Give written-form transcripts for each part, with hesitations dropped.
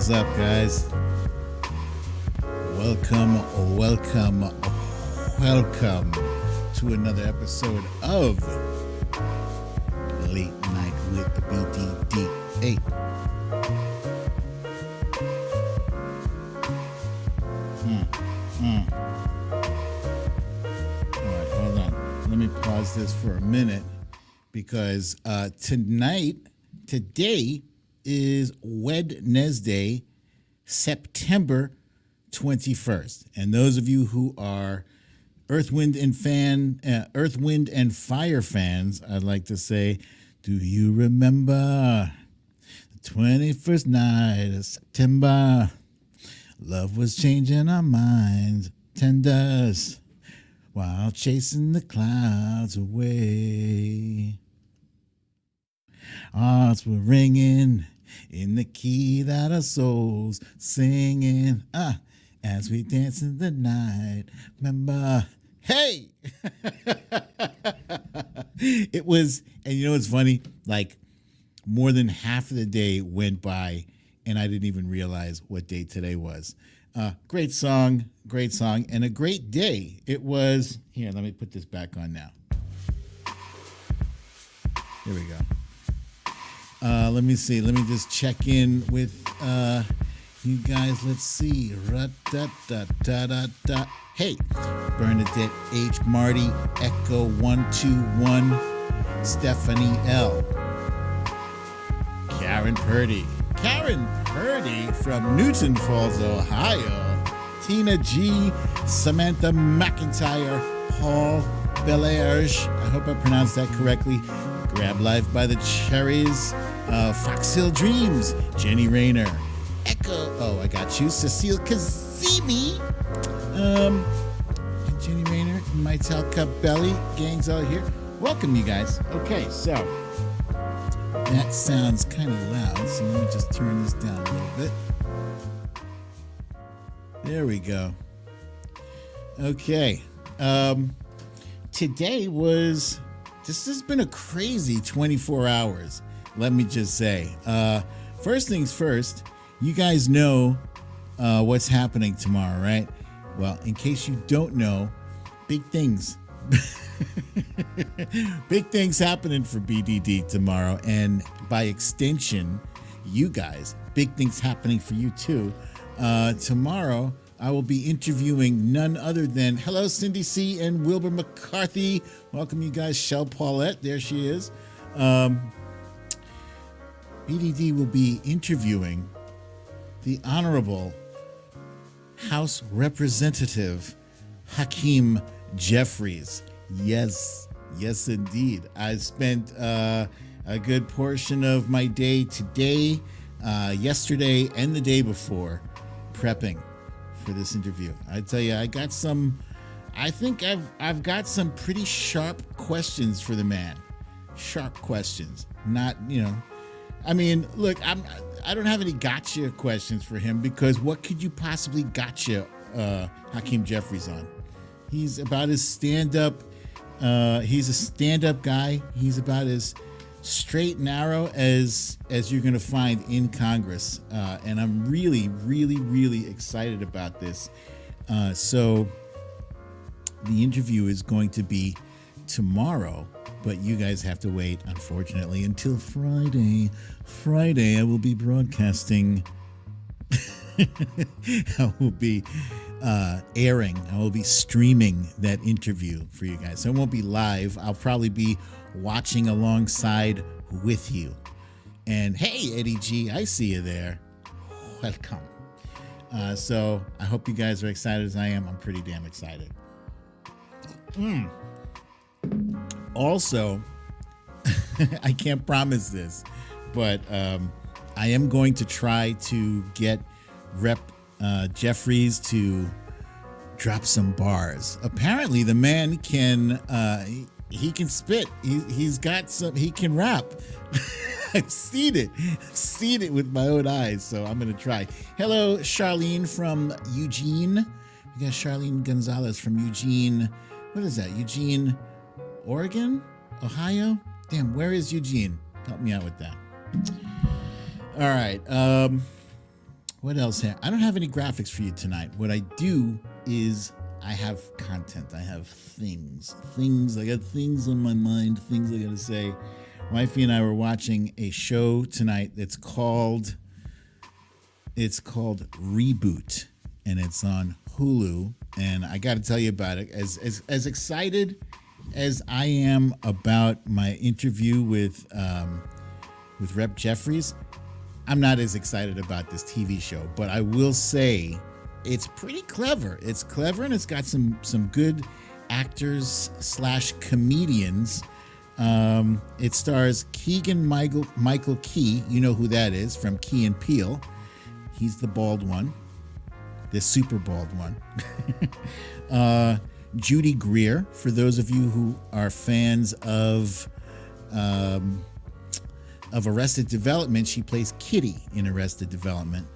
What's up, guys? Welcome to another episode of Late Night with the BDD8. All right, hold on. Let me pause this for a minute because today is Wednesday, September 21st. And those of you who are Earth, Wind, and Fire fans, I'd like to say, do you remember the 21st night of September? Love was changing our minds, tenders, while chasing the clouds away. Hearts were ringing in the key that our souls singing, as we dance in the night. Remember, hey! It was, and you know what's funny? Like, more than half of the day went by, and I didn't even realize what day today was. Great song, and a great day. It was, here, let me put this back on now. Here we go. Let me see. Let me just check in with you guys. Let's see. Ra-da-da-da-da-da. Hey, Bernadette H. Marty, Echo 121, Stephanie L. Karen Purdy from Newton Falls, Ohio. Tina G. Samantha McIntyre, Paul Belairge. I hope I pronounced that correctly. Grab Life by the Cherries, Foxhill Dreams, Jenny Rayner, Echo, oh, I got you, Cecile Kazemi, Jenny Rayner, Mytel Cabelli, gang's out here. Welcome, you guys. Okay, so that sounds kind of loud, so let me just turn this down a little bit. There we go. Okay, today was... This has been a crazy 24 hours, let me just say. First things first, you guys know what's happening tomorrow, right? Well, in case you don't know, big things. Big things happening for BDD tomorrow. And by extension, you guys, big things happening for you too. Tomorrow, I will be interviewing none other than, hello, Cindy C. and Wilbur McCarthy. Welcome, you guys. Shell Paulette, there she is. BDD will be interviewing the Honorable House Representative Hakeem Jeffries. Yes, indeed. I spent a good portion of my day today, yesterday, and the day before prepping for this interview. I tell you, I think I've got some pretty sharp questions for the man. Sharp questions. Not, I mean, look, I don't have any gotcha questions for him, because what could you possibly gotcha Hakeem Jeffries on? He's about as stand-up, he's a stand-up guy. He's about as straight and narrow as you're going to find in Congress. And I'm really, really, really excited about this. So the interview is going to be tomorrow, but you guys have to wait, unfortunately, until Friday. Friday, I will be broadcasting. I will be airing. I will be streaming that interview for you guys. So it won't be live. I'll probably be watching alongside with you. And hey, Eddie G, I see you there. Welcome. So I hope you guys are excited as I am. I'm pretty damn excited. Also, I can't promise this, but I am going to try to get Rep Jeffries to drop some bars. Apparently, the man can he can spit. He's got some. He can rap. I've seen it with my own eyes. So I'm gonna try. Hello, Charlene from Eugene. We got Charlene Gonzalez from Eugene. What is that? Eugene, Oregon, Ohio. Damn, where is Eugene? Help me out with that. All right. What else here? I don't have any graphics for you tonight. What I do is I have content. I have things. I got things on my mind, things I got to say. Wifey and I were watching a show tonight that's called Reboot, and it's on Hulu. And I got to tell you about it. As excited as I am about my interview with Rep. Jeffries, I'm not as excited about this TV show, but I will say it's pretty clever. It's clever, and it's got some good actors / comedians. It stars Keegan-Michael Key. You know who that is from Key and Peele. He's the bald one, the super bald one. Judy Greer, for those of you who are fans of Arrested Development, she plays Kitty in Arrested Development.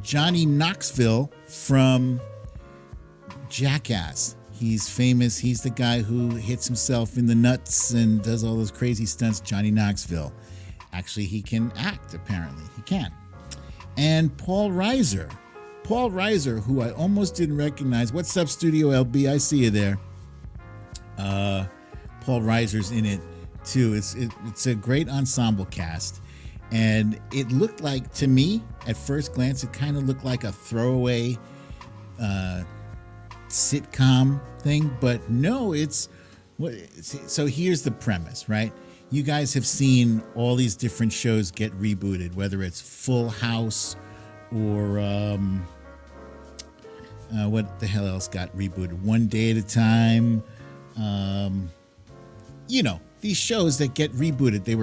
Johnny Knoxville from Jackass. He's famous. He's the guy who hits himself in the nuts and does all those crazy stunts. Johnny Knoxville. Actually, he can act, apparently. He can. And Paul Reiser. Paul Reiser, who I almost didn't recognize. What's up, Studio LB? I see you there. Paul Reiser's in it, too. It's a great ensemble cast. And it looked like, to me, at first glance, it kind of looked like a throwaway sitcom thing. But no, so here's the premise, right? You guys have seen all these different shows get rebooted, whether it's Full House or what the hell else got rebooted? One Day at a Time. These shows that get rebooted, they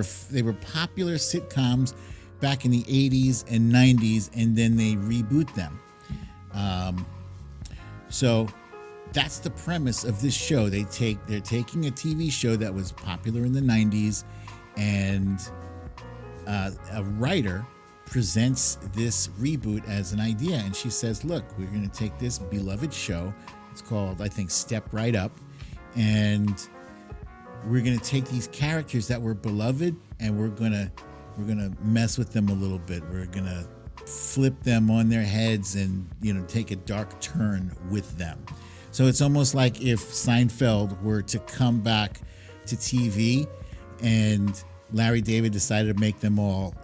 were popular sitcoms back in the 80s and 90s, and then they reboot them. So that's the premise of this show. They're taking a TV show that was popular in the 90s, and a writer presents this reboot as an idea, and she says, look, we're going to take this beloved show. It's called, I think, Step Right Up, and we're going to take these characters that were beloved, and we're going to mess with them a little bit. We're going to flip them on their heads and, take a dark turn with them. So it's almost like if Seinfeld were to come back to TV and Larry David decided to make them all,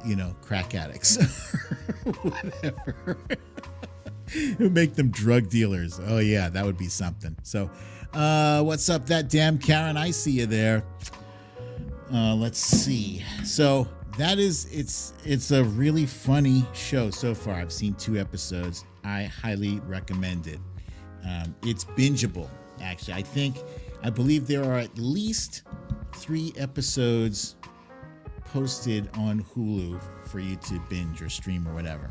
crack addicts or whatever. Make them drug dealers. Oh yeah, that would be something. So what's up, that damn Karen? I see you there. Let's see. So that is, it's a really funny show so far. I've seen 2 episodes. I highly recommend it. It's bingeable, actually. I believe there are at least 3 episodes posted on Hulu for you to binge or stream or whatever.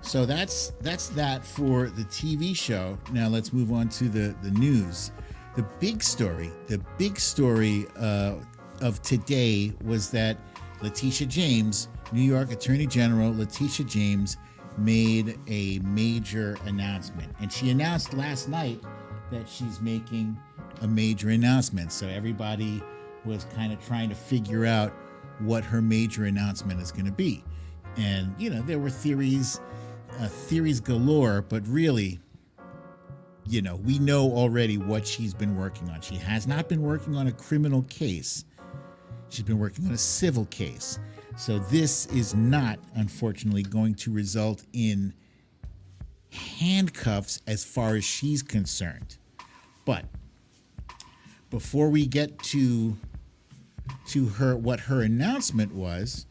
So that's that for the TV show. Now let's move on to the news. The big story of today was that Leticia James, New York Attorney General Leticia James, made a major announcement. And she announced last night that she's making a major announcement. So everybody was kind of trying to figure out what her major announcement is going to be. And, there were theories galore, but really, we know already what she's been working on. She has not been working on a criminal case. She's been working on a civil case. So this is not, unfortunately, going to result in handcuffs as far as she's concerned. But before we get to her, what her announcement was,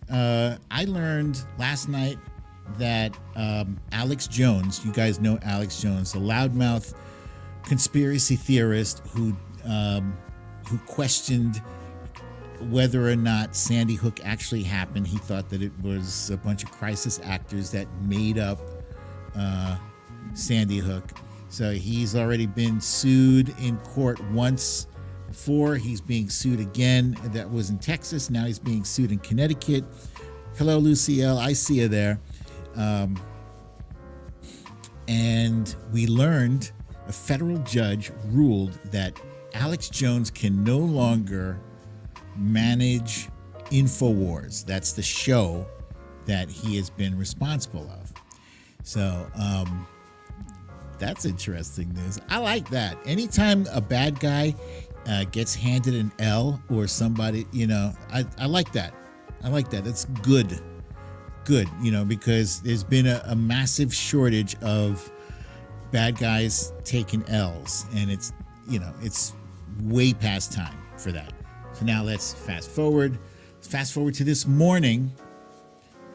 I learned last night that Alex Jones, you guys know Alex Jones, the loudmouth conspiracy theorist who questioned whether or not Sandy Hook actually happened. He thought that it was a bunch of crisis actors that made up Sandy Hook. So he's already been sued in court once before. He's being sued again. That was in Texas. Now he's being sued in Connecticut. Hello, Lucille. I see you there. And we learned a federal judge ruled that Alex Jones can no longer manage InfoWars. That's the show that he has been responsible of. So that's interesting news. I like that. Anytime a bad guy gets handed an L or somebody, I like that. I like that. That's good. Good, because there's been a massive shortage of bad guys taking L's, and it's way past time for that. So now let's fast forward. Let's fast forward to this morning.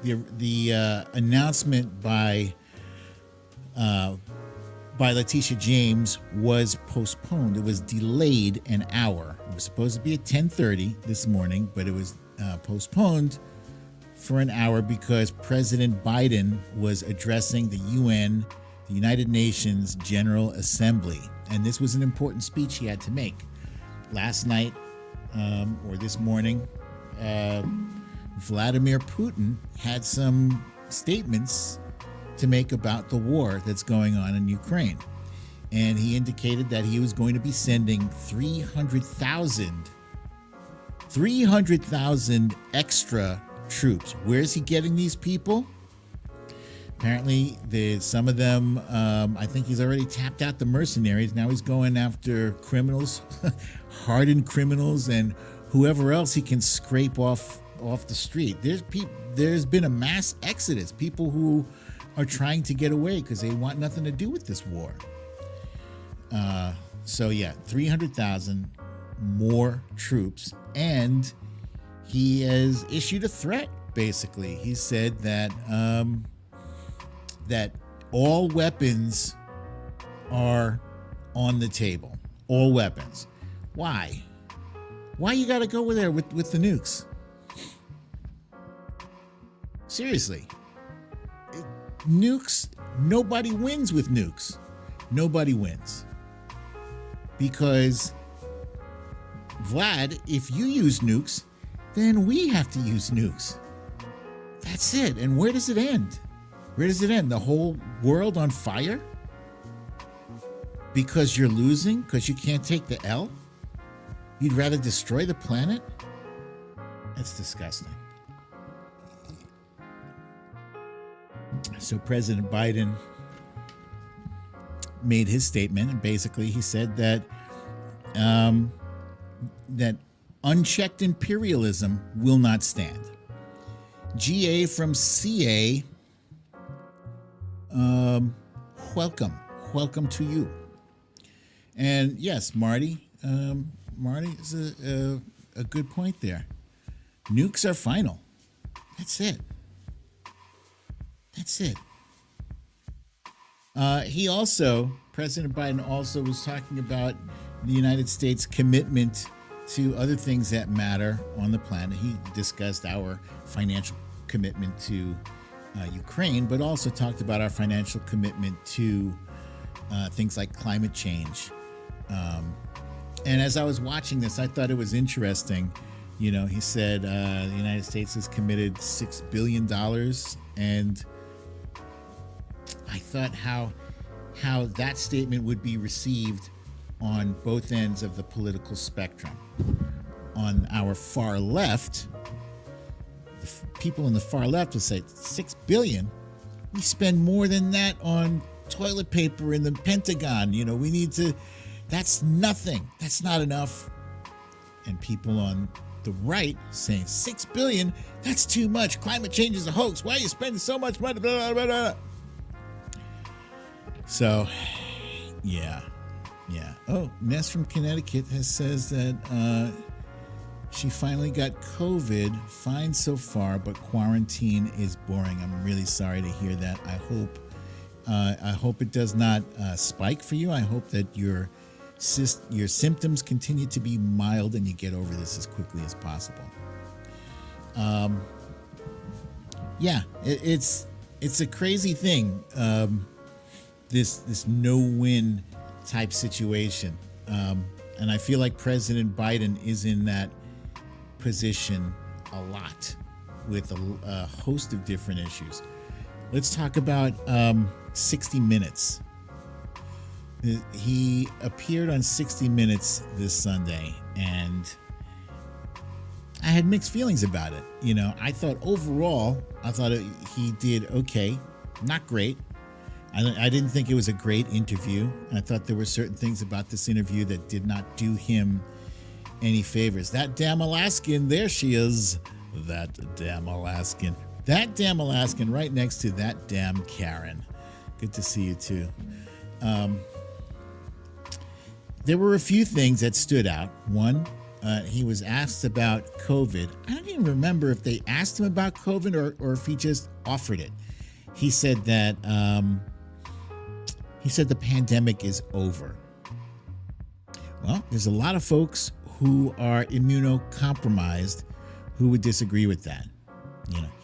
The announcement by Leticia James was postponed. It was delayed an hour. It was supposed to be at 10:30 this morning, but it was postponed for an hour because President Biden was addressing the UN, the United Nations General Assembly. And this was an important speech he had to make. Last night, or this morning, Vladimir Putin had some statements to make about the war that's going on in Ukraine. And he indicated that he was going to be sending 300,000 extra troops. Where's he getting these people? Apparently, some of them, I think he's already tapped out the mercenaries. Now he's going after criminals, hardened criminals, and whoever else he can scrape off the street. There's been a mass exodus. People who are trying to get away because they want nothing to do with this war. So yeah, 300,000 more troops, and he has issued a threat. Basically, he said that that all weapons are on the table. All weapons. Why? Why you got to go there with the nukes? Seriously. Nukes, nobody wins with nukes. Nobody wins. Because, Vlad, if you use nukes, then we have to use nukes. That's it. And where does it end? Where does it end? The whole world on fire? Because you're losing? Because you can't take the L? You'd rather destroy the planet? That's disgusting. So President Biden made his statement, and basically he said that that unchecked imperialism will not stand. GA from CA, welcome to you. And yes, Marty is a good point there. Nukes are final. That's it. That's it. President Biden also was talking about the United States' commitment to other things that matter on the planet. He discussed our financial commitment to Ukraine, but also talked about our financial commitment to things like climate change. And as I was watching this, I thought it was interesting. He said the United States has committed $6 billion, and I thought how that statement would be received on both ends of the political spectrum. On our far left, the people on the far left will say, $6 billion? We spend more than that on toilet paper in the Pentagon. We need to, that's nothing. That's not enough. And people on the right saying, $6 billion? That's too much. Climate change is a hoax. Why are you spending so much money? Blah, blah, blah. So, yeah. Oh, Ness from Connecticut says that she finally got COVID. Fine so far, but quarantine is boring. I'm really sorry to hear that. I hope it does not spike for you. I hope that your symptoms continue to be mild and you get over this as quickly as possible. It's a crazy thing. This no-win type situation. And I feel like President Biden is in that position a lot with a host of different issues. Let's talk about 60 Minutes. He appeared on 60 Minutes this Sunday, and I had mixed feelings about it. I thought overall, he did okay, not great. I didn't think it was a great interview. I thought there were certain things about this interview that did not do him any favors. That damn Alaskan, there she is. That damn Alaskan. That damn Alaskan right next to that damn Karen. Good to see you too. There were a few things that stood out. One, he was asked about COVID. I don't even remember if they asked him about COVID or if he just offered it. He said that the pandemic is over. Well, there's a lot of folks who are immunocompromised who would disagree with that.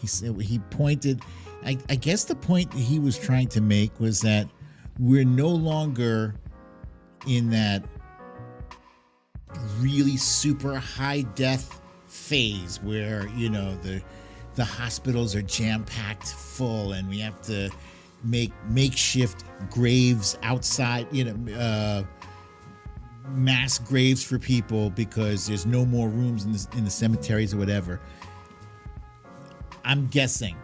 He pointed, I guess the point that he was trying to make was that we're no longer in that really super high death phase where, the hospitals are jam-packed full and we have to make makeshift graves outside, mass graves for people because there's no more rooms in the cemeteries or whatever. I'm guessing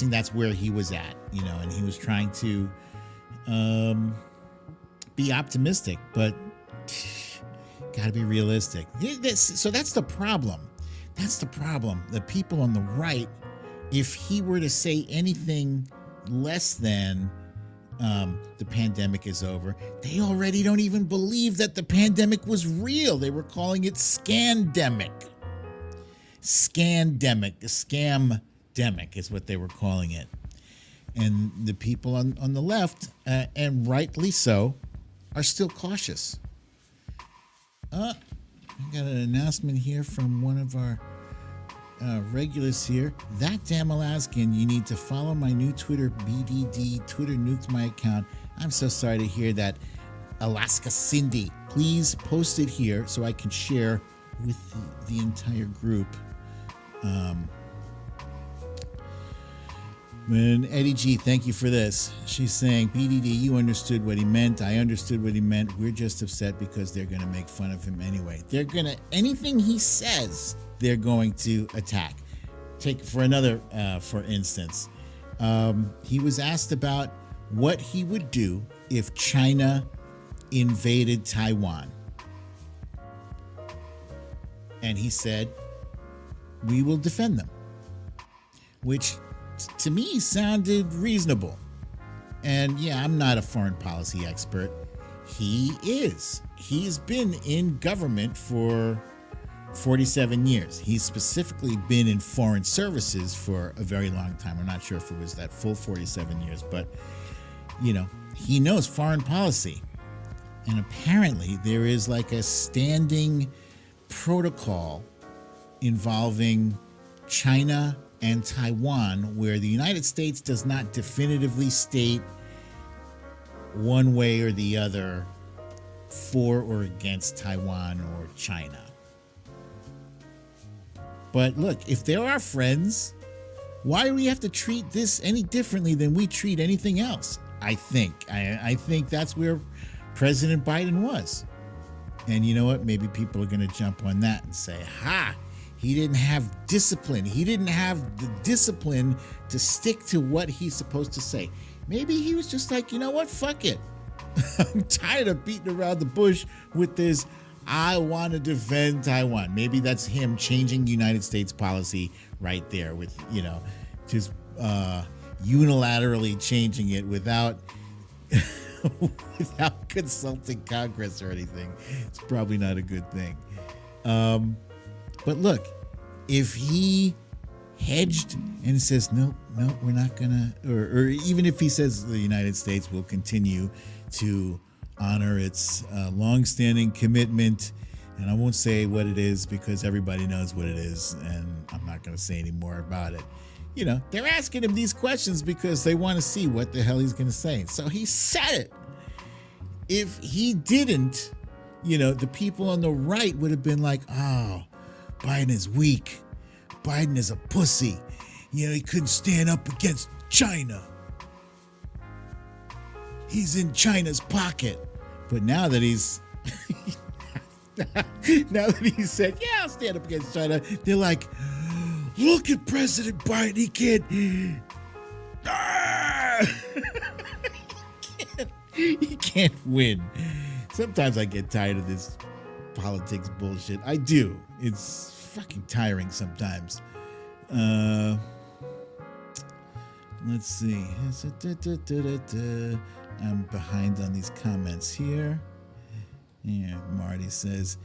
that's where he was at, and he was trying to be optimistic, but gotta be realistic. So that's the problem. The people on the right, if he were to say anything less than the pandemic is over, they already don't even believe that the pandemic was real. They were calling it scandemic. Scandemic, scamdemic is what they were calling it. And the people on the left, and rightly so, are still cautious. I got an announcement here from one of our regulars here. That damn Alaskan, you need to follow my new Twitter, BDD. Twitter nuked my account. I'm so sorry to hear that, Alaska Cindy. Please post it here so I can share with the entire group. When Eddie G, thank you for this. She's saying, BDD, you understood what he meant. I understood what he meant. We're just upset because they're going to make fun of him anyway. Anything he says, they're going to attack. Take for another, for instance, he was asked about what he would do if China invaded Taiwan. And he said, we will defend them, which to me sounded reasonable. And yeah, I'm not a foreign policy expert. He is. He's been in government for 47 years. He's specifically been in foreign services for a very long time. I'm not sure if it was that full 47 years, but he knows foreign policy. And apparently there is like a standing protocol involving China and Taiwan where the United States does not definitively state one way or the other for or against Taiwan or China. But look, if they're our friends, why do we have to treat this any differently than we treat anything else? I think that's where President Biden was. And you know what? Maybe people are going to jump on that and say, he didn't have discipline. He didn't have the discipline to stick to what he's supposed to say. Maybe he was just like, you know what? Fuck it. I'm tired of beating around the bush with this, I want to defend Taiwan. Maybe that's him changing United States policy right there with, just unilaterally changing it without without consulting Congress or anything. It's probably not a good thing. But look, if he hedged and says, no, we're not gonna, or even if he says the United States will continue to honor its longstanding commitment, and I won't say what it is because everybody knows what it is, and I'm not gonna say any more about it. They're asking him these questions because they want to see what the hell he's gonna say. So he said it. If he didn't, the people on the right would have been like, oh, Biden is weak. Biden is a pussy. He couldn't stand up against China. He's in China's pocket. But now that Now that he said, yeah, I'll stand up against China, they're like, look at President Biden. He can't. He can't win. Sometimes I get tired of this politics bullshit. I do. It's fucking tiring sometimes. Let's see. I'm behind on these comments here. Yeah, Marty says,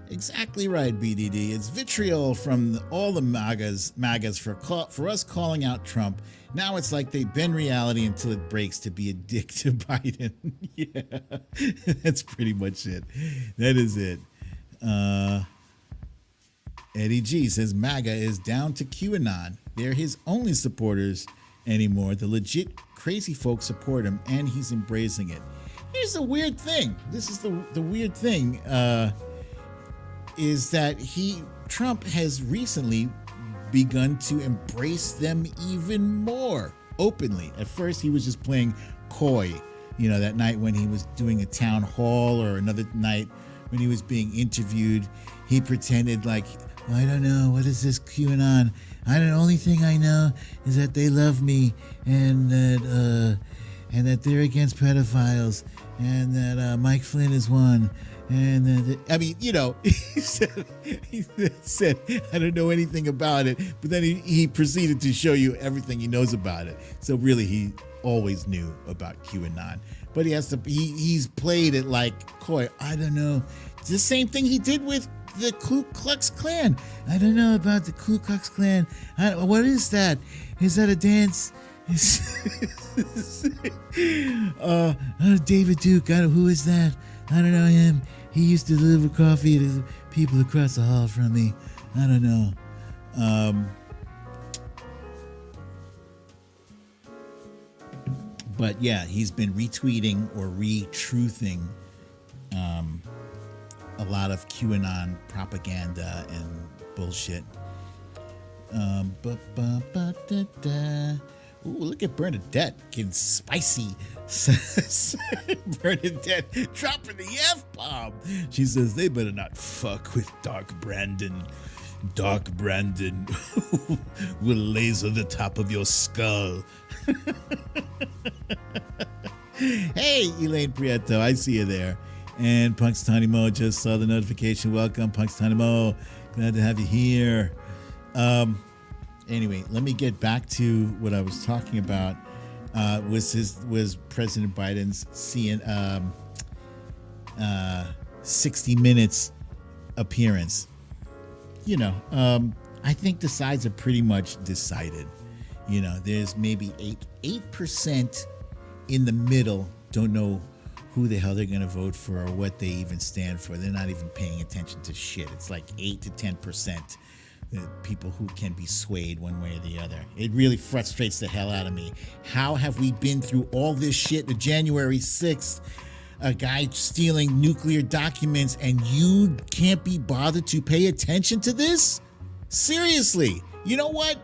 exactly right, BDD. It's vitriol from all the MAGAs for us calling out Trump. Now it's like they bend reality until it breaks to be a dick to Biden. Yeah, that's pretty much it. That is it. Eddie G says MAGA is down to QAnon. They're his only supporters anymore. The legit crazy folks support him, and he's embracing it. Here's the weird thing. This is the weird thing. Is that Trump has recently begun to embrace them even more openly. At first, he was just playing coy. You know, that night when he was doing a town hall, or another night when he was being interviewed, he pretended like, I don't know, what is this QAnon? The only thing I know is that they love me, and that they're against pedophiles, and that Mike Flynn is one. And I mean, you know, he said, I don't know anything about it, but then he proceeded to show you everything he knows about it. So really, he always knew about QAnon, but he's played it like coy. I don't know. It's the same thing he did with the Ku Klux Klan. I don't know about the Ku Klux Klan. What is that? Is that a dance? David Duke. Who is that? I don't know him. He used to deliver coffee to people across the hall from me. I don't know. But yeah, he's been retweeting or retruthing a lot of QAnon propaganda and bullshit. Ooh, look at Bernadette getting spicy. Bernadette dropping the F-bomb. She says they better not fuck with Dark Brandon. Dark Brandon will laser the top of your skull. Hey, Elaine Prieto, I see you there. And Punxsutawney Mo just saw the notification. Welcome, Punxsutawney Mo. Glad to have you here. Anyway, let me get back to what I was talking about. Was President Biden's 60 Minutes appearance. You know, I think the sides are pretty much decided. You know, there's maybe 8% in the middle don't know who the hell they're going to vote for or what they even stand for. They're not even paying attention to shit. It's like 8 to 10%. People who can be swayed one way or the other. It really frustrates the hell out of me. How have we been through all this shit? The January 6th, a guy stealing nuclear documents, and you can't be bothered to pay attention to this? Seriously, you know what?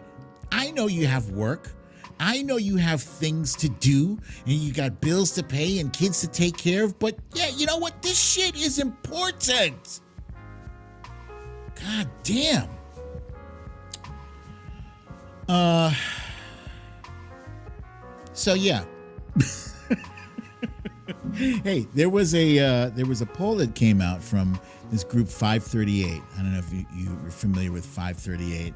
I know you have work. I know you have things to do, and you got bills to pay and kids to take care of, but yeah, you know what? This shit is important. God damn. So yeah. Hey, there was a poll that came out from this group 538. I don't know if you're familiar with 538.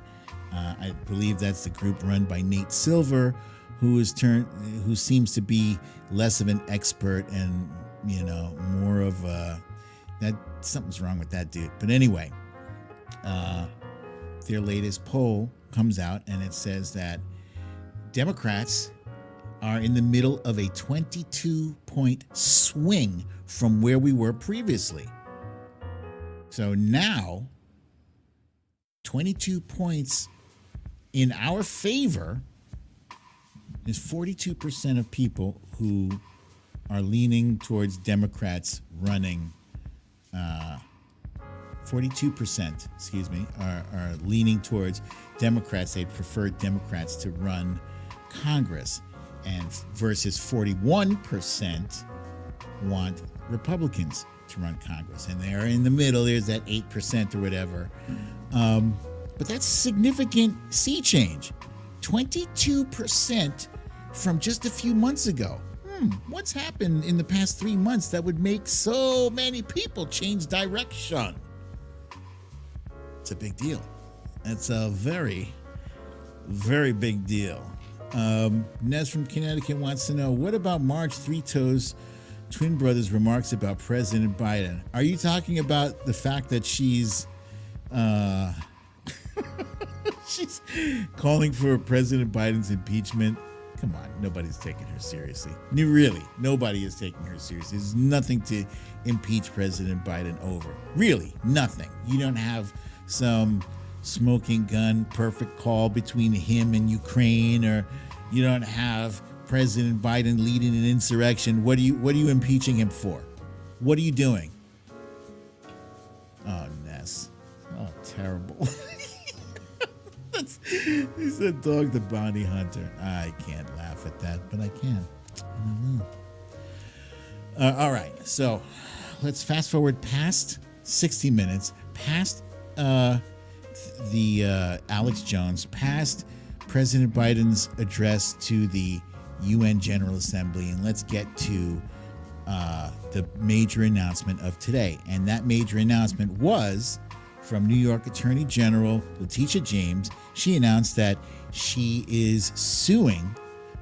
I believe that's the group run by Nate Silver, who seems to be less of an expert and, you know, more of that something's wrong with that dude. But anyway, their latest poll comes out and it says that Democrats are in the middle of a 22-point swing from where we were previously. So now, 22 points in our favor. There's 42% of people who are leaning towards Democrats running. 42%, excuse me, are leaning towards Democrats. They prefer Democrats to run Congress, and versus 41% want Republicans to to run Congress. And they're in the middle. There's that 8% or whatever. But that's significant sea change. 22% from just a few months ago. What's happened in the past 3 months that would make so many people change direction? It's a big deal. It's a very, very big deal. Nez from Connecticut wants to know, what about Marge Three Toes twin brothers' remarks about President Biden? Are you talking about the fact that she's she's calling for President Biden's impeachment? Come on, nobody's taking her seriously. Really, nobody is taking her seriously. There's nothing to impeach President Biden over. Really, nothing. You don't have some smoking gun perfect call between him and Ukraine, or you don't have President Biden leading an insurrection. What are you impeaching him for? What are you doing? Oh, Ness. Oh, terrible. He's a dog, the bounty hunter. I can't laugh at that, but I can. I don't know. All right, so let's fast forward past 60 minutes, past the Alex Jones, past President Biden's address to the UN General Assembly, and let's get to the major announcement of today. And that major announcement was from New York Attorney General Letitia James. She announced that she is suing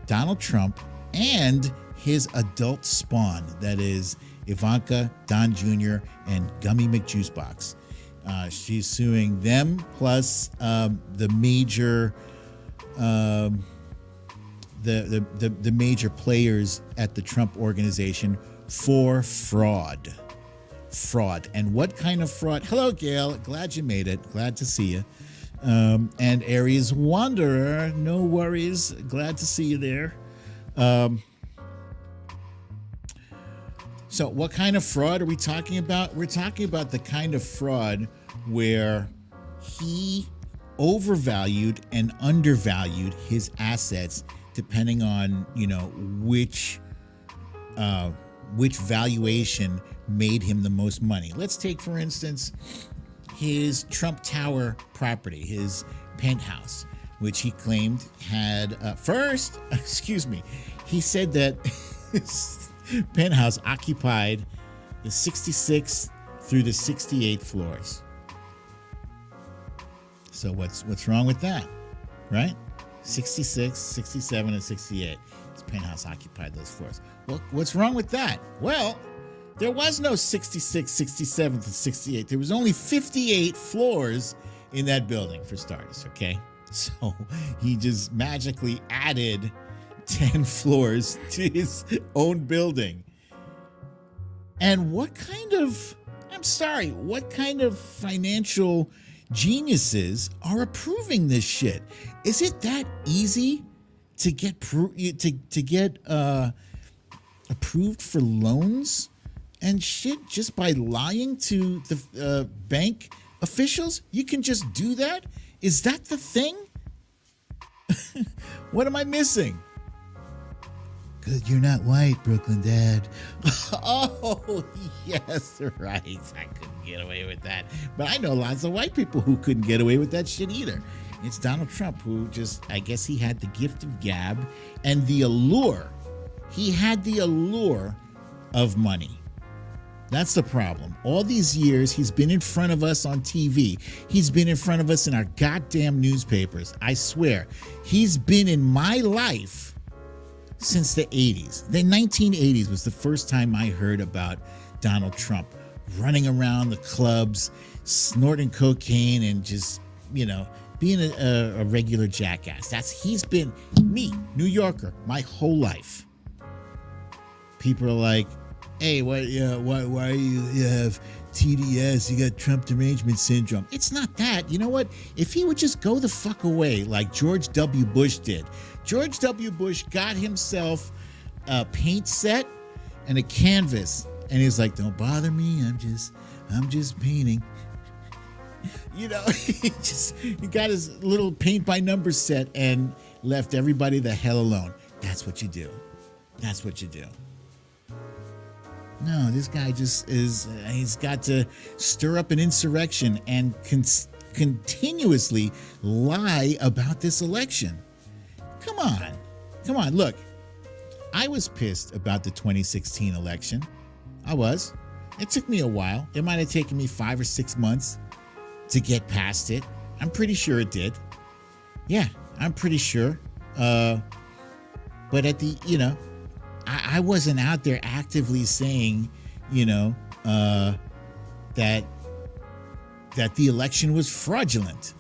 Donald Trump and his adult spawn, that is Ivanka, Don Jr., and Gummy McJuicebox. She's suing them plus the major the major players at the Trump organization for fraud. And what kind of fraud? Hello, Gail. Glad you made it. Glad to see you. And Aries Wanderer, no worries. Glad to see you there. So what kind of fraud are we talking about? We're talking about the kind of fraud where he overvalued and undervalued his assets depending on, which valuation made him the most money. Let's take, for instance, his Trump Tower property, his penthouse, which he claimed had he said that his penthouse occupied the 66th through the 68th floors. So what's wrong with that, right? 66, 67, and 68. His penthouse occupied those floors. Well, what's wrong with that? Well, there was no 66, 67, and 68. There was only 58 floors in that building, for starters, okay? So he just magically added 10 floors to his own building. And what kind of financial geniuses are approving this shit? Is it that easy to get approved for loans and shit just by lying to the bank officials? You can just do that? Is that the thing? What am I missing? Because you're not white, Brooklyn Dad. Oh, yes, right. I couldn't get away with that. But I know lots of white people who couldn't get away with that shit either. It's Donald Trump who I guess he had the gift of gab and the allure. He had the allure of money. That's the problem. All these years, he's been in front of us on TV. He's been in front of us in our goddamn newspapers. I swear. He's been in my life since the 80s. The 1980s was the first time I heard about Donald Trump running around the clubs, snorting cocaine, and just, being a regular jackass. He's been me, New Yorker, my whole life. People are like, hey, why you have TDS? You got Trump derangement syndrome. It's not that. You know what? If he would just go the fuck away like George W. Bush did. George W. Bush got himself a paint set and a canvas, and he's like, don't bother me. I'm just painting. He got his little paint by numbers set and left everybody the hell alone. That's what you do. No, this guy just is, he's got to stir up an insurrection and continuously lie about this election. Come on. Come on. Look, I was pissed about the 2016 election. I was. It took me a while. It might have taken me 5 or 6 months to get past it. I'm pretty sure it did. Yeah, I'm pretty sure. But at the, I wasn't out there actively saying, that the election was fraudulent.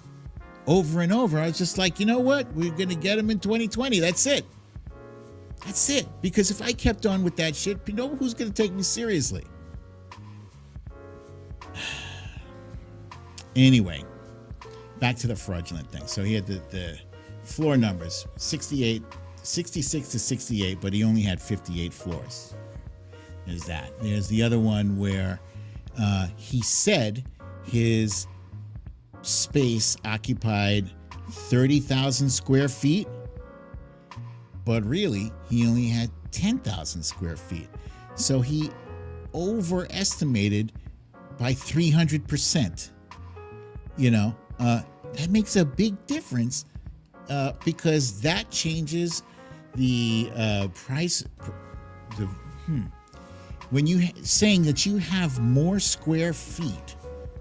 Over and over, I was just like, you know what? We're going to get him in 2020. That's it. That's it. Because if I kept on with that shit, you know who's going to take me seriously? Anyway, back to the fraudulent thing. So he had the floor numbers, 66 to 68, but he only had 58 floors. There's that. There's the other one where he said his space occupied 30,000 square feet, but really he only had 10,000 square feet. So he overestimated by 300%. That makes a big difference because that changes the price. When you saying that you have more square feet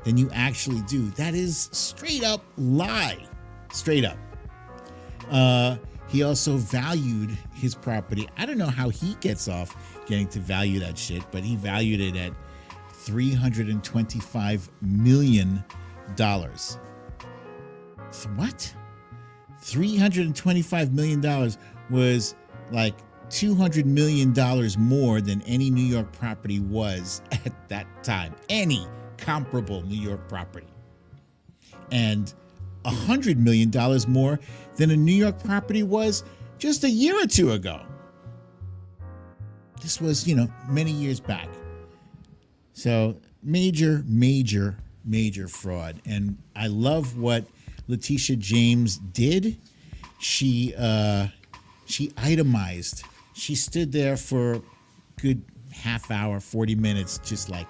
than you actually do, that is straight up lie. Straight up. He also valued his property. I don't know how he gets off getting to value that shit, but he valued it at $325 million. What? $325 million was like $200 million more than any New York property was at that time. Any comparable New York property. And $100 million more than a New York property was just a year or two ago. This was, many years back. So major fraud. And I love what Leticia James did. She itemized. She stood there for a good half hour, 40 minutes, just like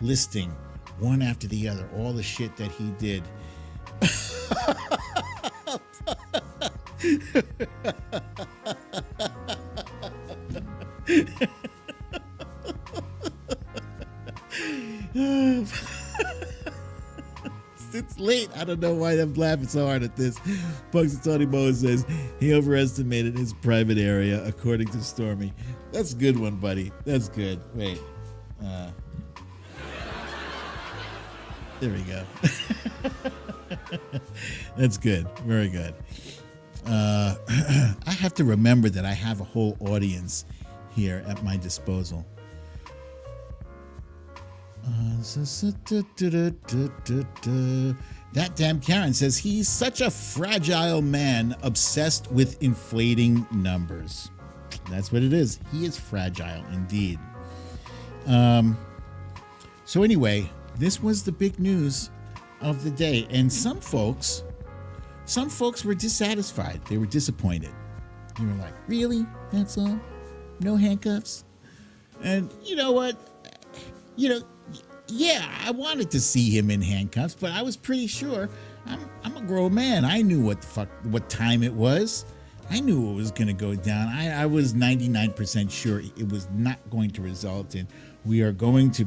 listing one after the other, all the shit that he did. It's late. I don't know why I'm laughing so hard at this. Bugs Tony Bowen says he overestimated his private area, according to Stormy. That's a good one, buddy. That's good. Wait. There we go. That's good. Very good. I have to remember that I have a whole audience here at my disposal. That damn Karen says he's such a fragile man obsessed with inflating numbers. That's what it is. He is fragile indeed. So anyway, this was the big news of the day. And some folks were dissatisfied. They were disappointed. They were like, really? That's all? No handcuffs? And you know what? Yeah, I wanted to see him in handcuffs, but I was pretty sure. I'm a grown man. I knew what time it was. I knew it was going to go down. I was 99% sure it was not going to result in we are going to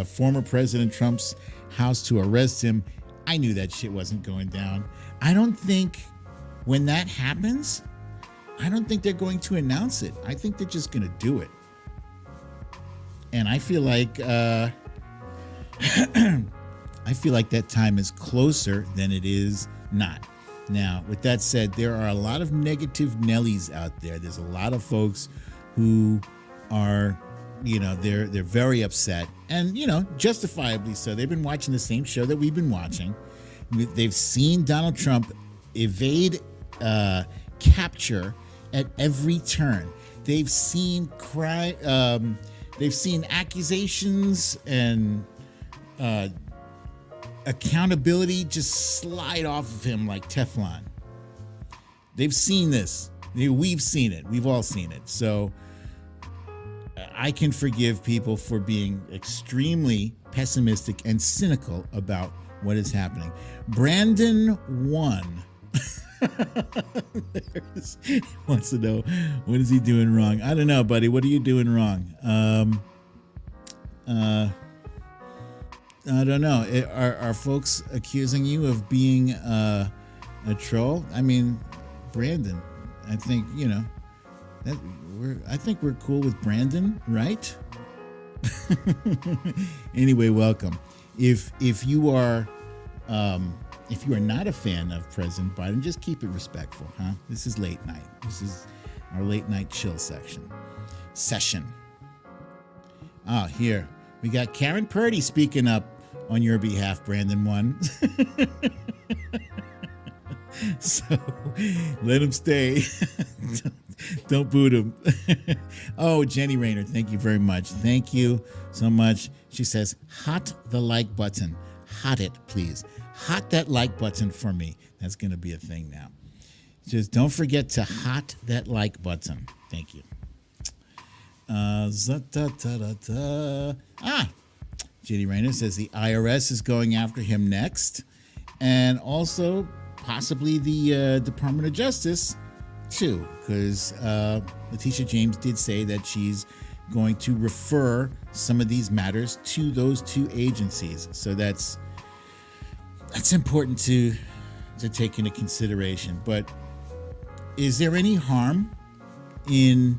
former President Trump's house to arrest him. I knew that shit wasn't going down. I don't think when that happens, I don't think they're going to announce it. I think they're just going to do it. And I feel like that time is closer than it is not. Now, with that said, there are a lot of negative Nellies out there. There's a lot of folks who are, they're very upset, and justifiably so. They've been watching the same show that we've been watching. They've seen Donald Trump evade capture at every turn. They've seen They've seen accusations and accountability just slide off of him like Teflon. They've seen this. We've seen it. We've all seen it. So I can forgive people for being extremely pessimistic and cynical about what is happening. Brandon 1 wants to know, what is he doing wrong? I don't know, buddy. What are you doing wrong? I don't know. Are folks accusing you of being a troll? I mean, Brandon, I think, I think we're cool with Brandon, right? Anyway, welcome. If you are not a fan of President Biden, just keep it respectful, huh? This is late night. This is our late night chill session. Here we got Karen Purdy speaking up on your behalf, Brandon 1. So let him stay. Don't boot him. Oh, Jenny Rayner, thank you very much. Thank you so much. She says, hot the like button. Hot it, please. Hot that like button for me. That's going to be a thing now. Just don't forget to hot that like button. Thank you. Jenny Rayner says the IRS is going after him next. And also possibly the Department of Justice too, because Leticia James did say that she's going to refer some of these matters to those two agencies. So that's important to take into consideration. But is there any harm in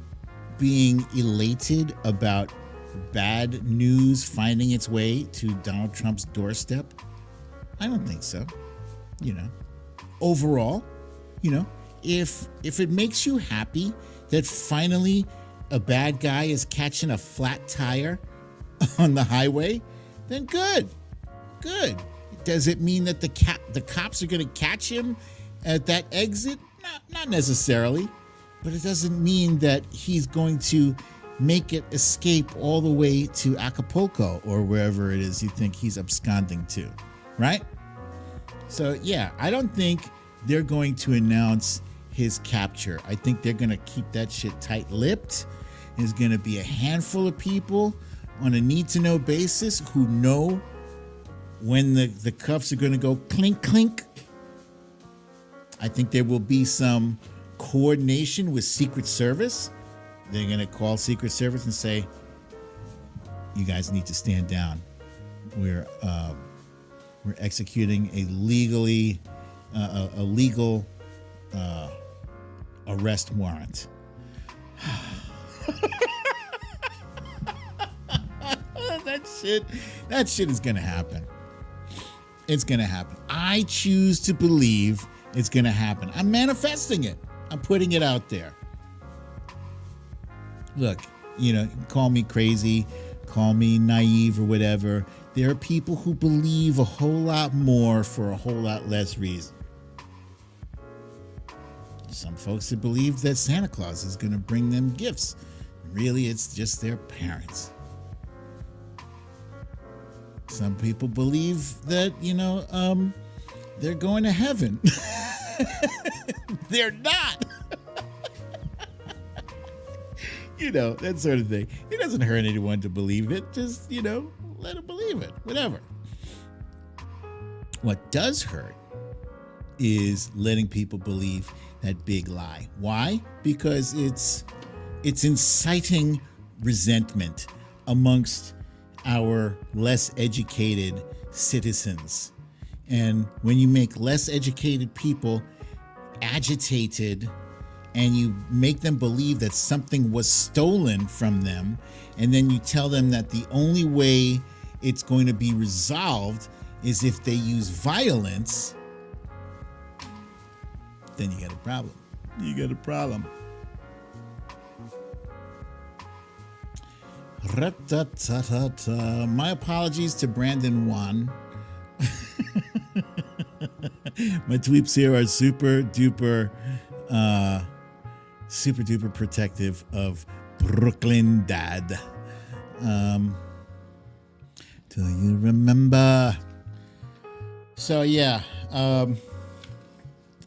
being elated about bad news finding its way to Donald Trump's doorstep? I don't think so. Overall, if it makes you happy that finally a bad guy is catching a flat tire on the highway, then good. Does it mean that the cops are going to catch him at that exit? Not necessarily, but it doesn't mean that he's going to make it escape all the way to Acapulco or wherever it is you think he's absconding to, right? So yeah, I don't think they're going to announce his capture. I think they're going to keep that shit tight-lipped. There's going to be a handful of people on a need-to-know basis who know when the cuffs are going to go clink, clink. I think there will be some coordination with Secret Service. They're going to call Secret Service and say, you guys need to stand down. We're executing a legal arrest warrant. That shit is going to happen. It's going to happen. I choose to believe it's going to happen. I'm manifesting it. I'm putting it out there. Look, call me crazy, call me naive or whatever. There are people who believe a whole lot more for a whole lot less reason. Some folks that believe that Santa Claus is going to bring them gifts. Really, it's just their parents. Some people believe that, they're going to heaven. They're not. That sort of thing. It doesn't hurt anyone to believe it. Just, let them believe it. Whatever. What does hurt is letting people believe that big lie. Why? Because it's inciting resentment amongst our less educated citizens. And when you make less educated people agitated and you make them believe that something was stolen from them, and then you tell them that the only way it's going to be resolved is if they use violence, then you got a problem. My apologies to Brandon 1. My tweets here are super duper protective of Brooklyn Dad. Do you remember? So yeah,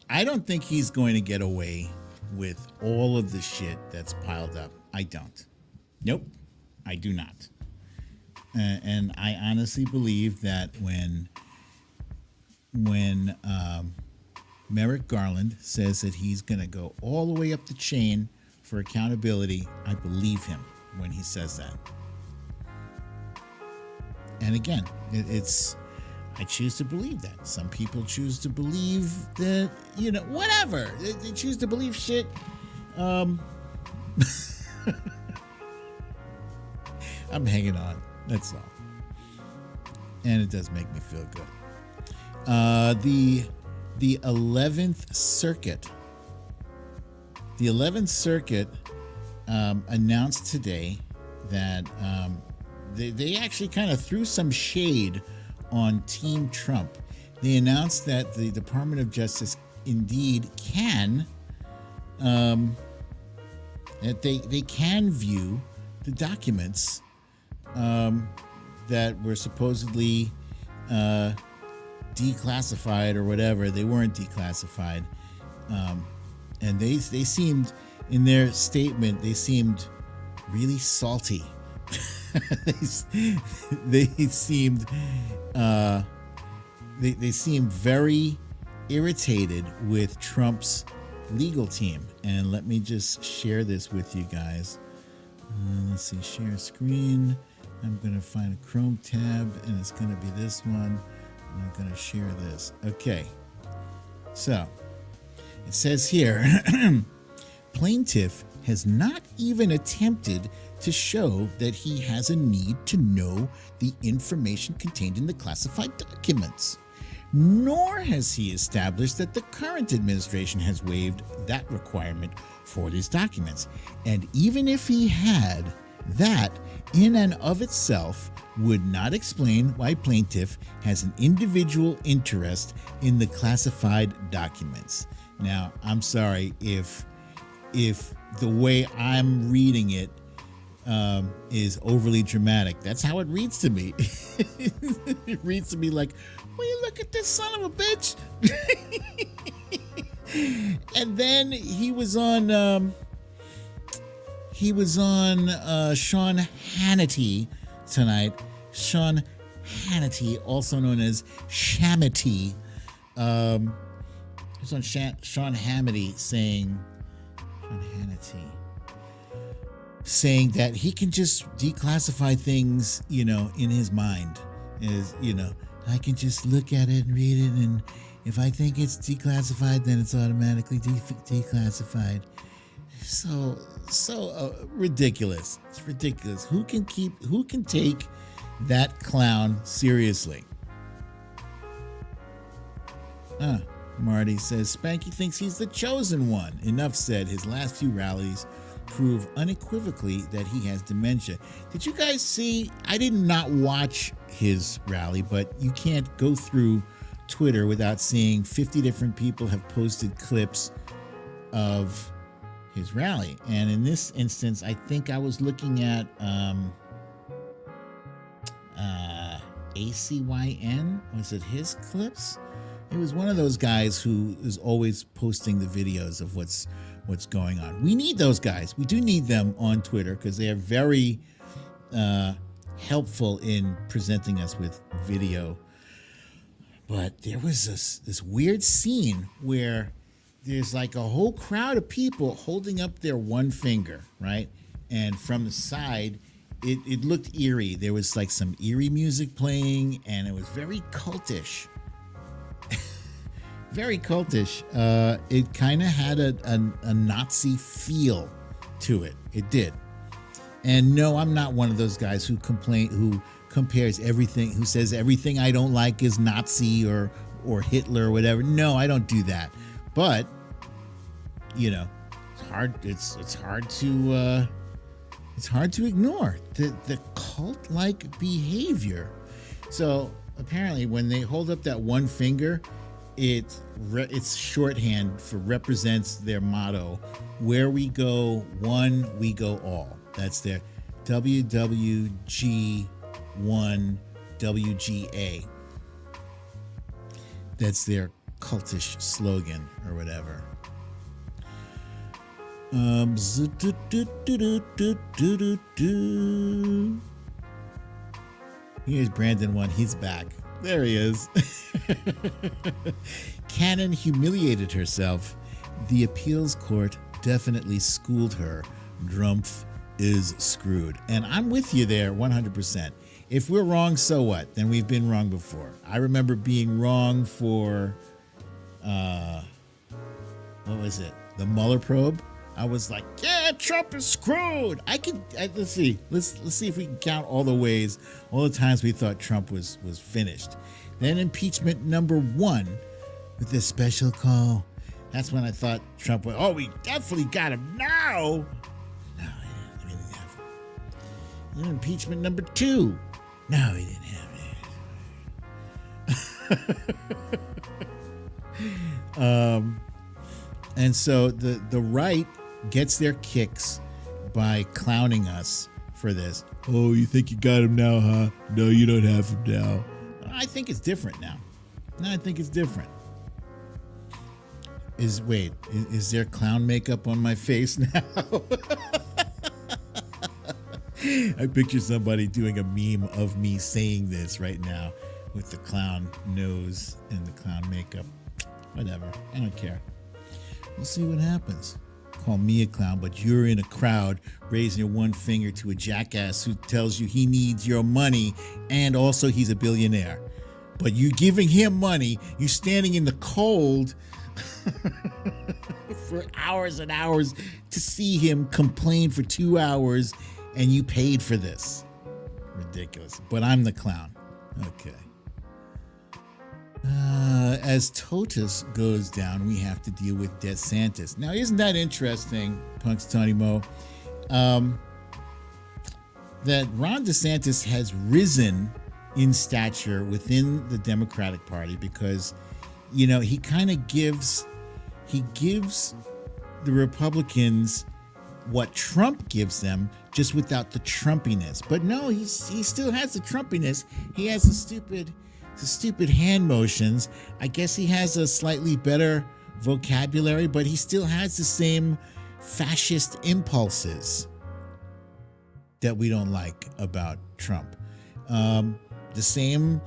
I don't think he's going to get away with all of the shit that's piled up. I don't. Nope. I do not. And I honestly believe that when Merrick Garland says that he's going to go all the way up the chain for accountability, I believe him when he says that. And again, I choose to believe that. Some people choose to believe that, whatever. They choose to believe shit. I'm hanging on. That's all. And it does make me feel good. The 11th Circuit. The 11th Circuit announced today that they actually kind of threw some shade on Team Trump. They announced that the Department of Justice indeed can, that they can view the documents that were supposedly declassified or whatever. They weren't declassified. And they seemed, in their statement, they seemed really salty. they seemed they seemed very irritated with Trump's legal team. And let me just share this with you guys. Let's see, share screen. I'm going to find a Chrome tab, and it's going to be this one. I'm going to share this. Okay. So, it says here, plaintiff has not even attempted to show that he has a need to know the information contained in the classified documents, nor has he established that the current administration has waived that requirement for these documents. And even if he had, that in and of itself would not explain why plaintiff has an individual interest in the classified documents. Now, I'm sorry if the way I'm reading it is overly dramatic. That's how it reads to me. It reads to me like, will you look at this son of a bitch? And then he was on Sean Hannity tonight. Sean Hannity, also known as Shamity. He's on Sean Hannity saying that he can just declassify things, in his mind. I can just look at it and read it, and if I think it's declassified, then it's automatically declassified. So ridiculous. It's ridiculous. Who can take that clown seriously? Marty says Spanky thinks he's the chosen one. Enough said. His last few rallies prove unequivocally that he has dementia. Did you guys see? I did not watch his rally, but you can't go through Twitter without seeing 50 different people have posted clips of his rally. And in this instance, I think I was looking at ACYN. Was it his clips? It was one of those guys who is always posting the videos of what's going on. We need those guys. We do need them on Twitter because they are very helpful in presenting us with video. But there was this weird scene where there's like a whole crowd of people holding up their one finger, right? And from the side, it looked eerie. There was like some eerie music playing, and it was very cultish. Very cultish. It kind of had a Nazi feel to it. It did. And no, I'm not one of those guys who compares everything, who says everything I don't like is Nazi or Hitler or whatever. No, I don't do that. But it's hard. It's hard to ignore the cult-like behavior. So apparently, when they hold up that one finger, it's shorthand for represents their motto: where we go one, we go all. That's their WWG1WGA. That's their cultish slogan or whatever. Here's Brandon one. He's back. There he is. Cannon humiliated herself. The appeals court definitely schooled her. Drumpf is screwed. And I'm with you there 100%. If we're wrong, so what? Then we've been wrong before. I remember being wrong for, what was it? The Mueller probe. I was like, yeah, Trump is screwed. Let's see if we can count all the ways, all the times we thought Trump was finished. Then impeachment number 1 with this special call. That's when I thought Trump was, we definitely got him now. No, we didn't have him. Then impeachment number 2. No, we didn't have it. And so the right gets their kicks by clowning us for this. Oh, you think you got him now, huh? No, you don't have him now. I think it's different now. Is there clown makeup on my face now? I picture somebody doing a meme of me saying this right now with the clown nose and the clown makeup. Whatever. I don't care. We'll see what happens. Call me a clown, but you're in a crowd raising your one finger to a jackass who tells you he needs your money and also he's a billionaire. But you giving him money, you standing in the cold for hours and hours to see him complain for 2 hours, and you paid for this. Ridiculous. But I'm the clown. Okay. As TOTUS goes down, we have to deal with DeSantis. Now, isn't that interesting, Punks Tony Mo, that Ron DeSantis has risen in stature within the Democratic Party because, he kind of gives the Republicans what Trump gives them, just without the Trumpiness. But no, he still has the Trumpiness. He has the stupid hand motions. I guess he has a slightly better vocabulary, but he still has the same fascist impulses that we don't like about Trump. The same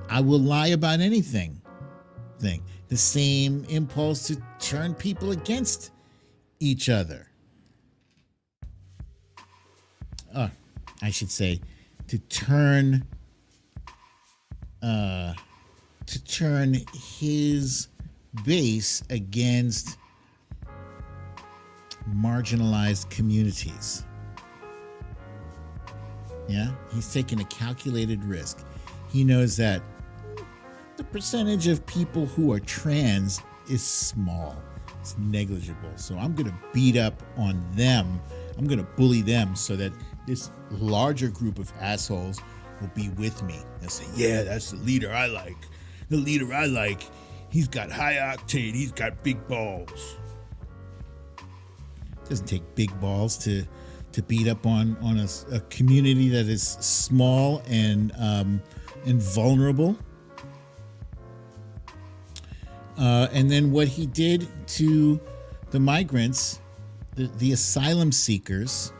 I will lie about anything thing. The same impulse to turn people against each other. I should say to turn his base against marginalized communities. Yeah, he's taking a calculated risk. He knows that the percentage of people who are trans is small. It's negligible. So I'm going to beat up on them. I'm going to bully them so that this larger group of assholes will be with me. They'll say, yeah, that's the leader I like. The leader I like, he's got high octane. He's got big balls. It doesn't take big balls to beat up on a community that is small and vulnerable. And then what he did to the migrants, the asylum seekers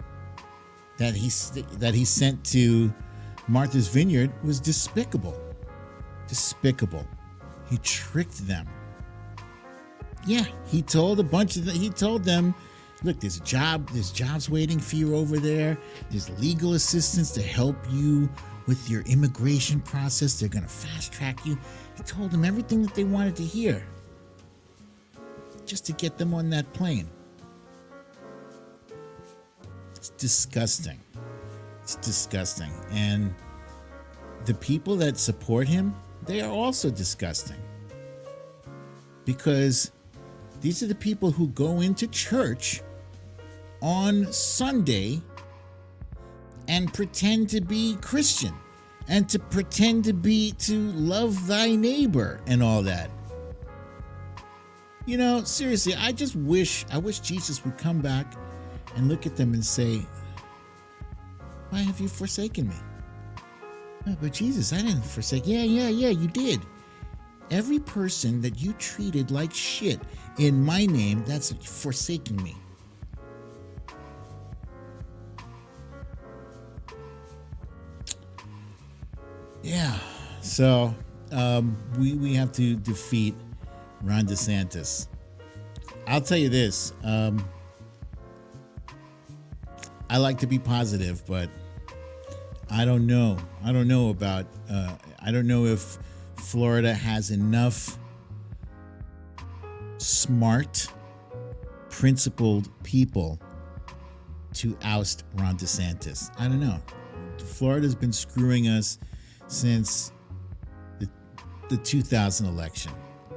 that he sent to Martha's Vineyard was despicable. Despicable. He tricked them. Yeah, he told them, look, there's jobs waiting for you over there. There's legal assistance to help you with your immigration process. They're going to fast track you. He told them everything that they wanted to hear just to get them on that plane. It's disgusting. It's disgusting. And the people that support him, they are also disgusting. Because these are the people who go into church on Sunday and pretend to be Christian and to pretend to love thy neighbor and all that. Seriously, I wish Jesus would come back and look at them and say, why have you forsaken me? Oh, but Jesus, I didn't forsake. Yeah, you did. Every person that you treated like shit in my name, that's forsaking me. Yeah. So we have to defeat Ron DeSantis. I'll tell you this. I like to be positive, but I don't know. I don't know about. I don't know if Florida has enough smart, principled people to oust Ron DeSantis. I don't know. Florida's been screwing us since the 2000 election.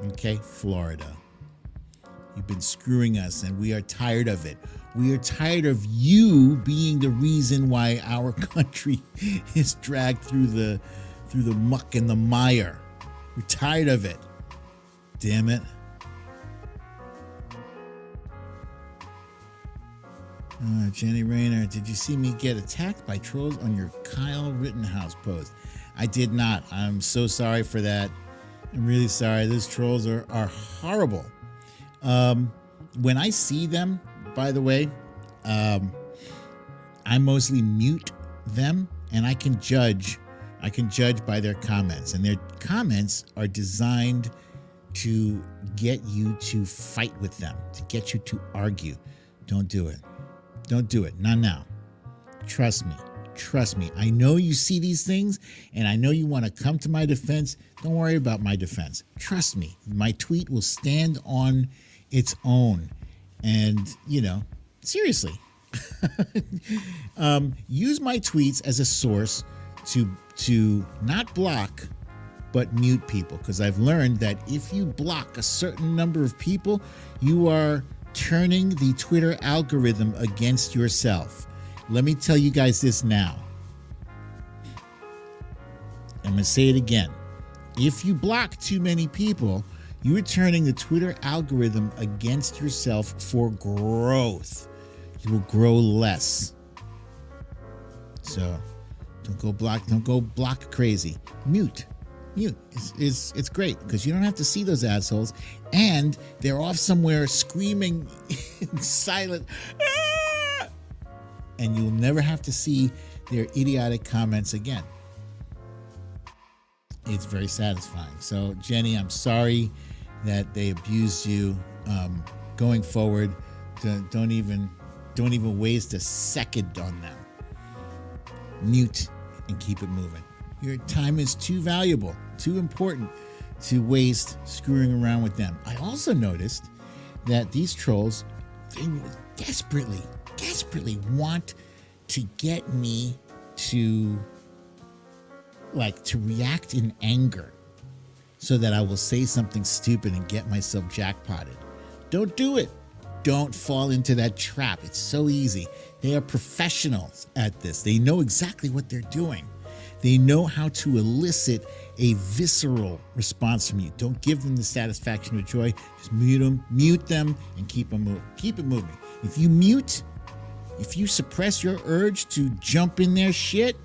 Okay, Florida. You've been screwing us, and we are tired of it. We are tired of you being the reason why our country is dragged through the muck and the mire. We're tired of it. Damn it. Jenny Rayner, did you see me get attacked by trolls on your Kyle Rittenhouse post? I did not. I'm so sorry for that. I'm really sorry. Those trolls are horrible. When I see them, by the way, I mostly mute them, and I can judge by their comments, and their comments are designed to get you to fight with them, to get you to argue. Don't do it. Don't do it. Not now. Trust me. Trust me. I know you see these things, and I know you want to come to my defense. Don't worry about my defense. Trust me. My tweet will stand on its own. And, seriously, use my tweets as a source to not block, but mute people. Because I've learned that if you block a certain number of people, you are turning the Twitter algorithm against yourself. Let me tell you guys this now. I'm going to say it again. If you block too many people, you are turning the Twitter algorithm against yourself for growth. You will grow less. So don't go block crazy. Mute. It's great because you don't have to see those assholes, and they're off somewhere screaming in silent, and you'll never have to see their idiotic comments again. It's very satisfying. So Jenny, I'm sorry that they abused you. Going forward, don't even waste a second on them. Mute and keep it moving. Your time is too valuable, too important to waste screwing around with them. I also noticed that these trolls, they desperately want to get me to react in anger so that I will say something stupid and get myself jackpotted. Don't do it. Don't fall into that trap. It's so easy. They are professionals at this. They know exactly what they're doing. They know how to elicit a visceral response from you. Don't give them the satisfaction of joy. Just mute them, and keep them moving. Keep it moving. If you suppress your urge to jump in their shit,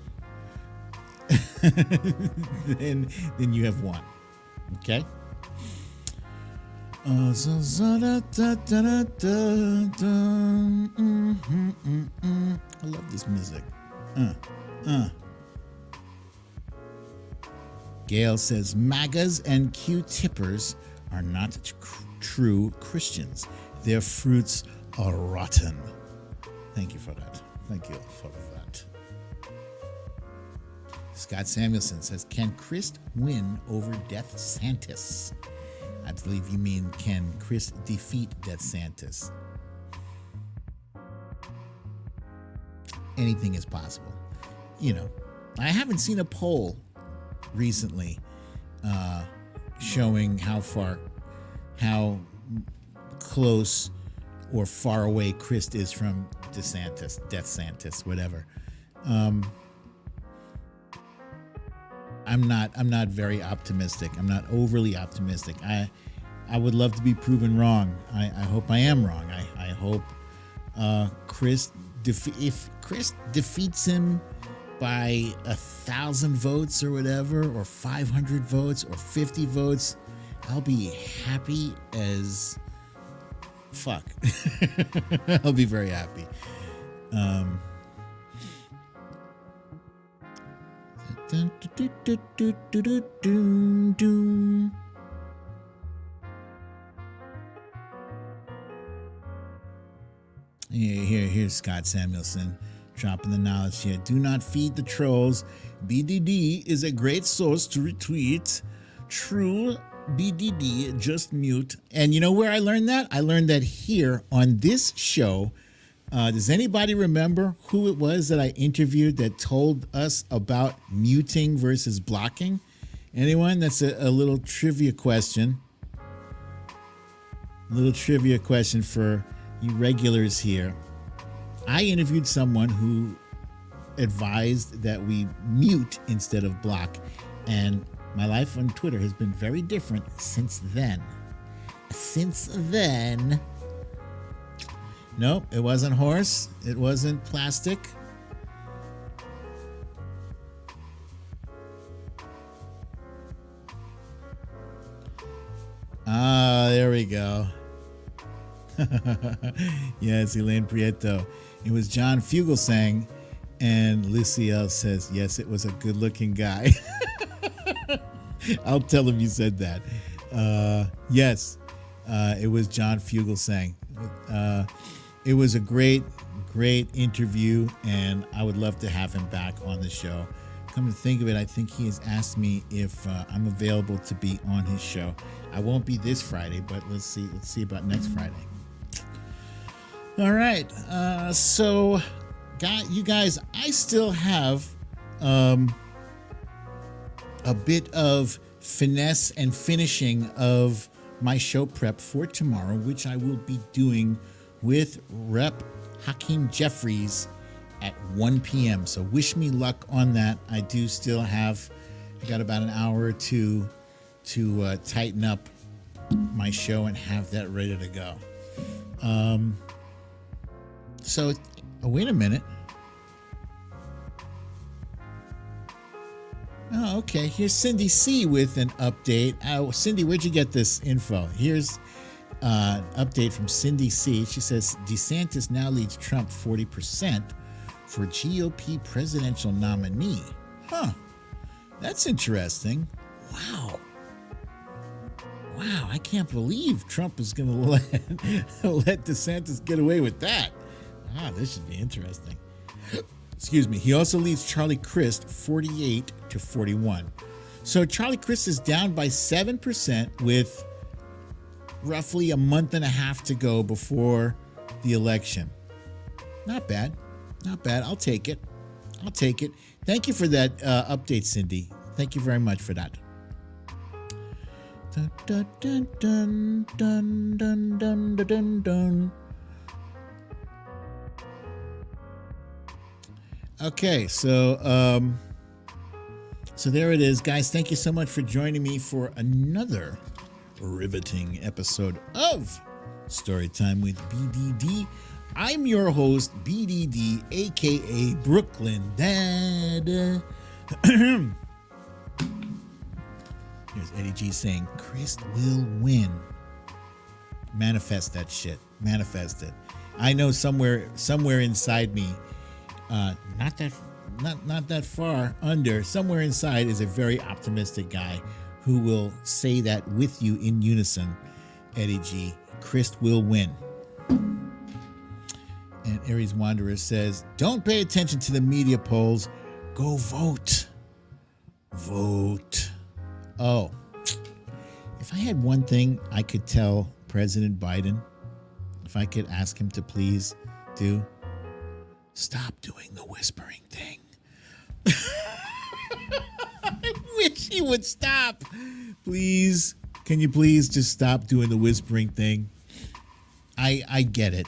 then you have won. Okay? I love this music. Gail says MAGAs and Q-tippers are not true Christians. Their fruits are rotten. Thank you for that. Thank you for that. Scott Samuelson says, can Chris win over DeSantis? I believe you mean, can Chris defeat DeSantis? Anything is possible. I haven't seen a poll recently showing how close or far away Chris is from DeSantis, whatever. I'm not very optimistic. I'm not overly optimistic. I would love to be proven wrong. I hope I am wrong. I hope if Chris defeats him by 1,000 votes or whatever, or 500 votes or 50 votes, I'll be happy as fuck. I'll be very happy. Dun, dun, dun, dun, dun, dun, dun, dun. Here's Scott Samuelson dropping the knowledge here. Do not feed the trolls. BDD is a great source to retweet. True BDD, just mute. And you know where I learned that? I learned that here on this show. Does anybody remember who it was that I interviewed that told us about muting versus blocking? Anyone? That's a little trivia question. A little trivia question for you regulars here. I interviewed someone who advised that we mute instead of block, and my life on Twitter has been very different since then. Nope, it wasn't horse. It wasn't plastic. Ah, there we go. Yes, Elaine Prieto. It was John Fugelsang, and Luciel says, yes, it was a good-looking guy. I'll tell him you said that. Yes, it was John Fugelsang. It was a great interview, and I would love to have him back on the show. Come to think of it, I think he has asked me if I'm available to be on his show. I won't be this Friday, but let's see about next Friday. All right, so you guys, I still have a bit of finesse and finishing of my show prep for tomorrow, which I will be doing with Rep. Hakeem Jeffries at 1 p.m. So wish me luck on that. I got about an hour or two to tighten up my show and have that ready to go. Wait a minute. Oh, okay. Here's Cindy C with an update. Cindy, where'd you get this info? Here's an update from Cindy C. She says DeSantis now leads Trump 40% for GOP presidential nominee. Huh. That's interesting. Wow. I can't believe Trump is going to let DeSantis get away with that. This should be interesting. Excuse me. He also leads Charlie Crist 48-41. So Charlie Crist is down by 7% with roughly a month and a half to go before the election. Not bad. I'll take it. Thank you for that update, Cindy. Thank you very much for that. Dun, dun, dun, dun, dun, dun, dun, dun, dun. Okay, so there it is, guys. Thank you so much for joining me for another riveting episode of Storytime with BDD. I'm your host, BDD, aka Brooklyn Dad. Here's Eddie G saying, Chris will win. Manifest that shit. Manifest it. I know somewhere inside me, not that far under, somewhere inside is a very optimistic guy who will say that with you in unison. Eddie G, Chris will win. And Aries Wanderer says, don't pay attention to the media polls. Go vote. Vote. Oh, if I had one thing I could tell President Biden, if I could ask him to please do, stop doing the whispering thing. I wish he would stop. Please, can you please just stop doing the whispering thing? I get it.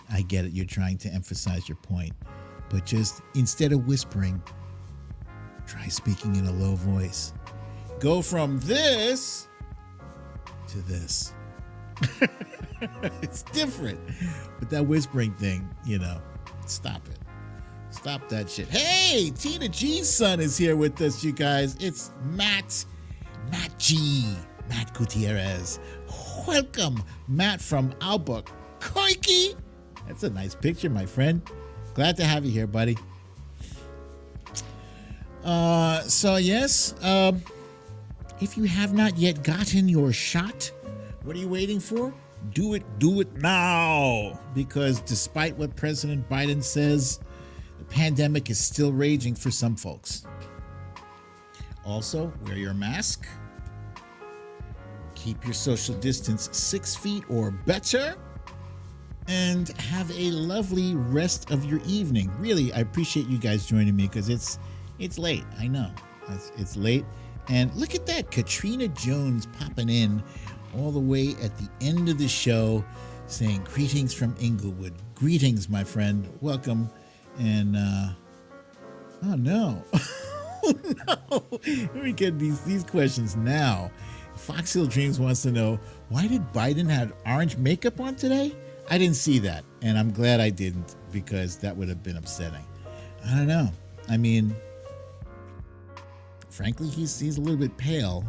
You're trying to emphasize your point. But just instead of whispering, try speaking in a low voice. Go from this to this. It's different. But that whispering thing, stop it. Stop that shit. Hey, Tina G's son is here with us, you guys. It's Matt G. Matt Gutierrez. Welcome, Matt from Albuquerque. That's a nice picture, my friend. Glad to have you here, buddy. So yes, if you have not yet gotten your shot, what are you waiting for? Do it now. Because despite what President Biden says, the pandemic is still raging for some folks. Also, wear your mask. Keep your social distance 6 feet or better. And have a lovely rest of your evening. Really, I appreciate you guys joining me because it's late. I know. It's late. And look at that. Katrina Jones popping in all the way at the end of the show saying greetings from Inglewood. Greetings, my friend. Welcome. And, oh no. Oh no. Let me get these questions now. Fox Hill Dreams wants to know, why did Biden have orange makeup on today? I didn't see that, and I'm glad I didn't because that would have been upsetting. I don't know. I mean, frankly, he's a little bit pale.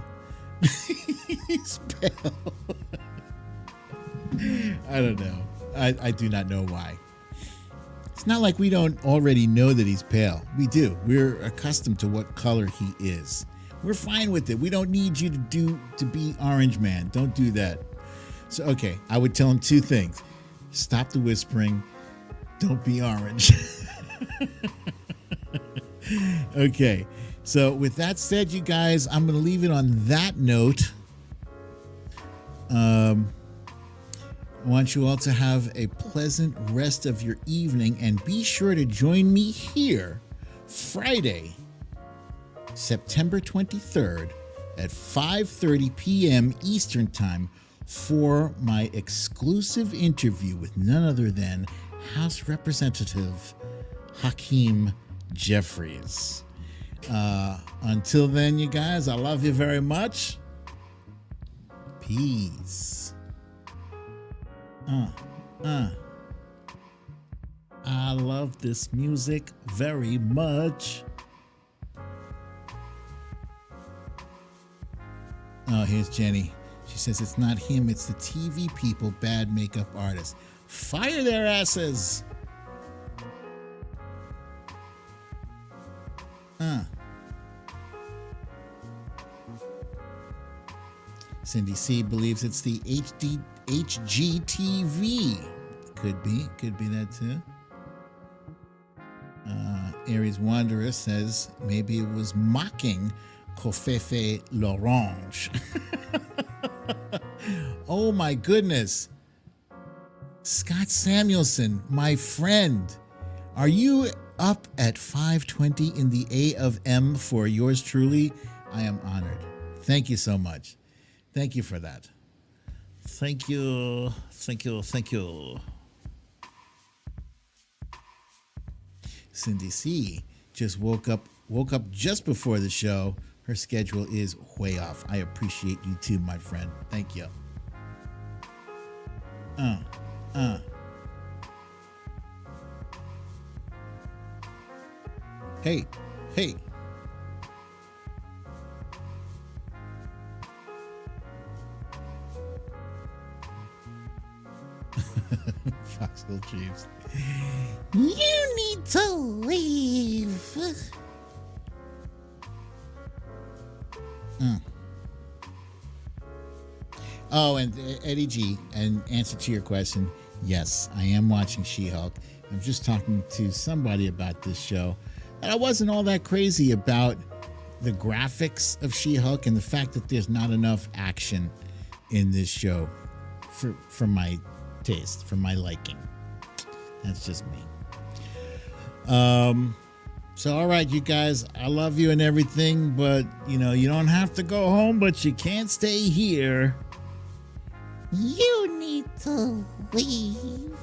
He's pale. I don't know. I do not know why. It's not like we don't already know that he's pale. We do. We're accustomed to what color he is. We're fine with it. We don't need you to be Orange Man. Don't do that. So, okay, I would tell him 2 things. Stop the whispering. Don't be orange. Okay, so with that said, you guys, I'm going to leave it on that note. I want you all to have a pleasant rest of your evening, and be sure to join me here Friday, September 23rd at 5:30 p.m. Eastern Time for my exclusive interview with none other than House Representative Hakeem Jeffries. Until then, you guys, I love you very much. Peace. I love this music very much. Oh, here's Jenny. She says it's not him, it's the TV people, bad makeup artists. Fire their asses! Cindy C believes it's the HGTV. Could be that too. Aries Wanderer says maybe it was mocking Covfefe L'Orange. Oh my goodness. Scott Samuelson, my friend, are you up at 5:20 in the A of M for yours truly? I am honored. Thank you so much. Thank you for that. Thank you. Cindy C just woke up just before the show. Her schedule is way off. I appreciate you too, my friend. Thank you. Hey. Foxville Chiefs. You need to leave. Oh, and Eddie G, in answer to your question, yes, I am watching She-Hulk. I'm just talking to somebody about this show. And I wasn't all that crazy about the graphics of She-Hulk and the fact that there's not enough action in this show for my taste, for my liking. That's just me. So, all right, you guys, I love you and everything, but, you don't have to go home, but you can't stay here. You need to leave.